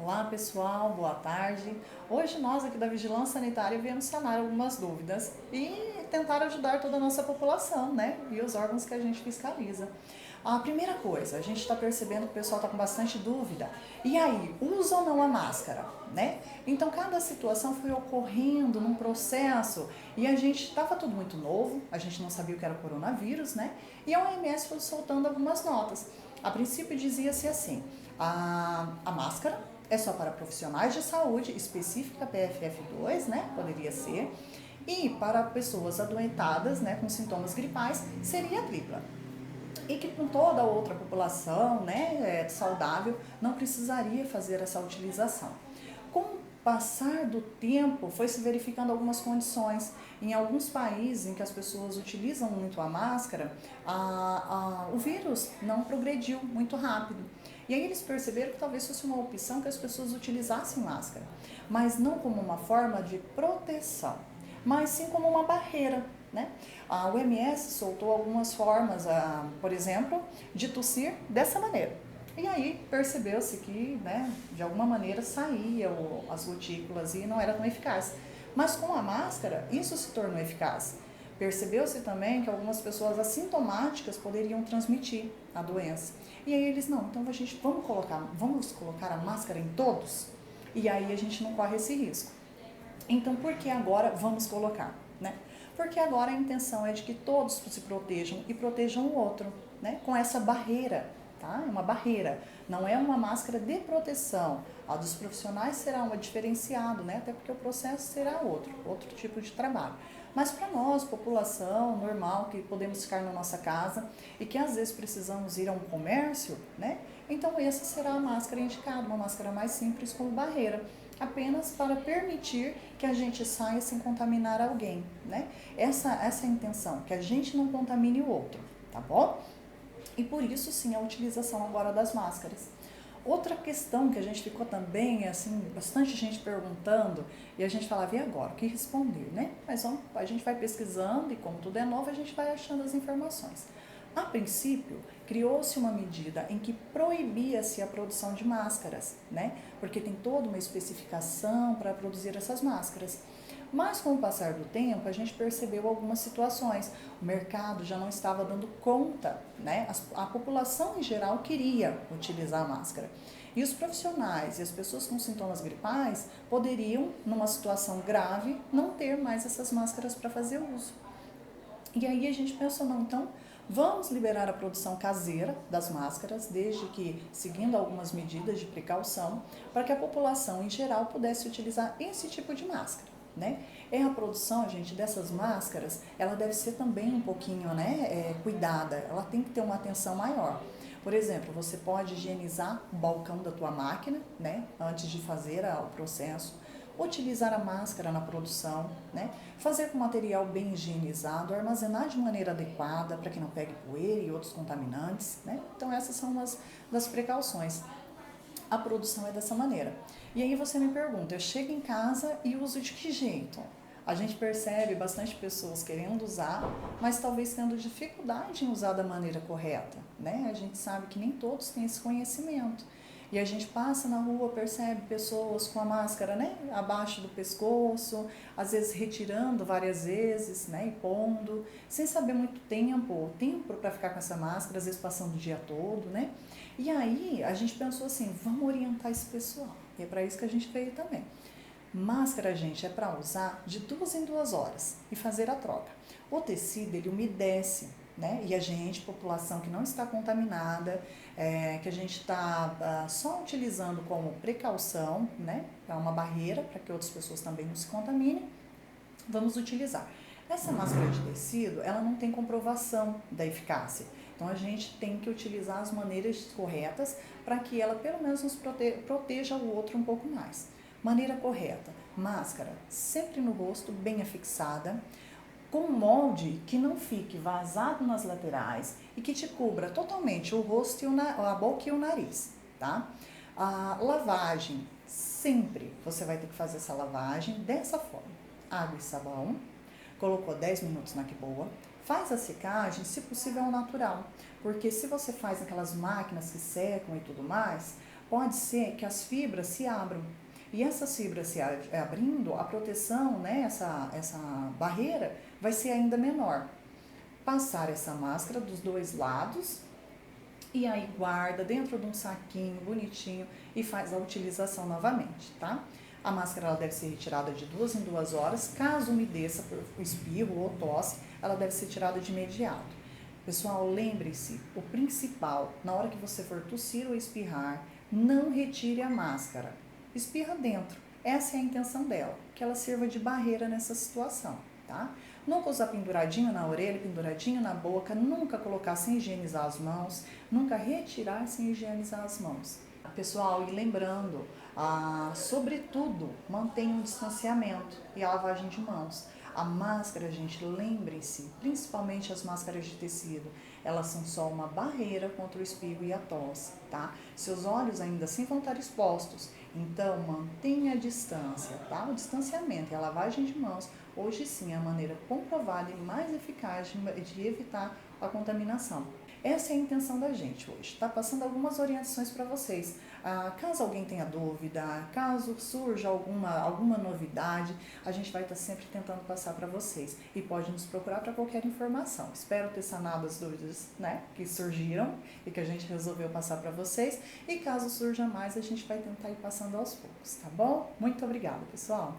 Olá pessoal, boa tarde. Hoje nós aqui da Vigilância Sanitária viemos sanar algumas dúvidas e tentar ajudar toda a nossa população, né? E os órgãos que a gente fiscaliza. A primeira coisa, a gente está percebendo que o pessoal está com bastante dúvida. E aí, usa ou não a máscara, né? Então, cada situação foi ocorrendo num processo e a gente estava tudo muito novo, a gente não sabia o que era o coronavírus, né? E a OMS foi soltando algumas notas. A princípio dizia-se assim, a máscara é só para profissionais de saúde, específica PFF2, né? Poderia ser. E para pessoas adoentadas, né, com sintomas gripais, seria a tripla. E que com toda a outra população, né, saudável, não precisaria fazer essa utilização. Com o passar do tempo, foi se verificando algumas condições. Em alguns países em que as pessoas utilizam muito a máscara, o vírus não progrediu muito rápido. E aí eles perceberam que talvez fosse uma opção que as pessoas utilizassem máscara, mas não como uma forma de proteção, mas sim como uma barreira, né? A OMS soltou algumas formas, por exemplo, de tossir dessa maneira. E aí percebeu-se que, né, de alguma maneira saía as gotículas e não era tão eficaz. Mas com a máscara, isso se tornou eficaz. Percebeu-se também que algumas pessoas assintomáticas poderiam transmitir a doença. E aí eles, não, então vamos colocar a máscara em todos? E aí a gente não corre esse risco. Então, por que agora vamos colocar, né? Porque agora a intenção é de que todos se protejam e protejam o outro, né? Com essa barreira, tá? É uma barreira, não é uma máscara de proteção. A dos profissionais será uma diferenciado, né? Até porque o processo será outro tipo de trabalho. Mas para nós, população normal, que podemos ficar na nossa casa e que às vezes precisamos ir a um comércio, né? Então essa será a máscara indicada, uma máscara mais simples como barreira, apenas para permitir que a gente saia sem contaminar alguém, né? Essa é a intenção, que a gente não contamine o outro, tá bom? E por isso sim a utilização agora das máscaras. Outra questão que a gente ficou também, assim, bastante gente perguntando, e a gente falava, e agora? O que responder, né? Mas a gente vai pesquisando e como tudo é novo, a gente vai achando as informações. A princípio, criou-se uma medida em que proibia-se a produção de máscaras, né? Porque tem toda uma especificação para produzir essas máscaras. Mas com o passar do tempo, a gente percebeu algumas situações. O mercado já não estava dando conta, né? A população em geral queria utilizar a máscara. E os profissionais e as pessoas com sintomas gripais poderiam, numa situação grave, não ter mais essas máscaras para fazer uso. E aí a gente pensou, não, então vamos liberar a produção caseira das máscaras, desde que seguindo algumas medidas de precaução, para que a população em geral pudesse utilizar esse tipo de máscara, né? A produção, gente, dessas máscaras, ela deve ser também um pouquinho, né, cuidada, ela tem que ter uma atenção maior. Por exemplo, você pode higienizar o balcão da tua máquina, né, antes de fazer o processo, utilizar a máscara na produção, né? Fazer com material bem higienizado, armazenar de maneira adequada para que não pegue poeira e outros contaminantes, né? Então essas são umas das precauções. A produção é dessa maneira. E aí você me pergunta, eu chego em casa e uso de que jeito? A gente percebe bastante pessoas querendo usar, mas talvez tendo dificuldade em usar da maneira correta, né? A gente sabe que nem todos têm esse conhecimento. E a gente passa na rua, percebe pessoas com a máscara, né, abaixo do pescoço, às vezes retirando várias vezes, né, e pondo, sem saber muito tempo para ficar com essa máscara, às vezes passando o dia todo, né? E aí a gente pensou assim, vamos orientar esse pessoal. E é para isso que a gente veio também. Máscara, gente, é para usar de 2 em 2 horas e fazer a troca. O tecido, ele umedece, né? E a gente, população que não está contaminada, que a gente está só utilizando como precaução, né? É uma barreira para que outras pessoas também não se contaminem, vamos utilizar. Essa máscara de tecido, ela não tem comprovação da eficácia. Então, a gente tem que utilizar as maneiras corretas para que ela, pelo menos, nos proteja o outro um pouco mais. Maneira correta, máscara sempre no rosto, bem afixada, com um molde que não fique vazado nas laterais e que te cubra totalmente o rosto, a boca e o nariz, tá? A lavagem, sempre você vai ter que fazer essa lavagem dessa forma. Água e sabão, colocou 10 minutos na que boa, faz a secagem, se possível, ao natural, porque se você faz aquelas máquinas que secam e tudo mais, pode ser que as fibras se abram. E essas fibras se abrindo, a proteção, né, essa barreira vai ser ainda menor. Passar essa máscara dos dois lados e aí guarda dentro de um saquinho bonitinho e faz a utilização novamente, tá? A máscara ela deve ser retirada de 2 em 2 horas. Caso umedeça por espirro ou tosse, ela deve ser tirada de imediato. Pessoal, lembre-se, o principal, na hora que você for tossir ou espirrar, não retire a máscara. Espirra dentro. Essa é a intenção dela, que ela sirva de barreira nessa situação, tá? Nunca usar penduradinho na orelha, penduradinho na boca, nunca colocar sem higienizar as mãos, nunca retirar sem higienizar as mãos. Pessoal, e lembrando, sobretudo, mantenha um distanciamento e a lavagem de mãos. A máscara, gente, lembrem-se, principalmente as máscaras de tecido, elas são só uma barreira contra o espirro e a tosse, tá? Seus olhos ainda assim vão estar expostos, então mantenha a distância, tá? O distanciamento e a lavagem de mãos, hoje sim, é a maneira comprovada e mais eficaz de evitar a contaminação. Essa é a intenção da gente hoje, tá? Passando algumas orientações para vocês. Caso alguém tenha dúvida, caso surja alguma novidade, a gente vai estar sempre tentando passar para vocês. E pode nos procurar para qualquer informação. Espero ter sanado as dúvidas, né, que surgiram e que a gente resolveu passar para vocês. E caso surja mais, a gente vai tentar ir passando aos poucos, tá bom? Muito obrigada, pessoal!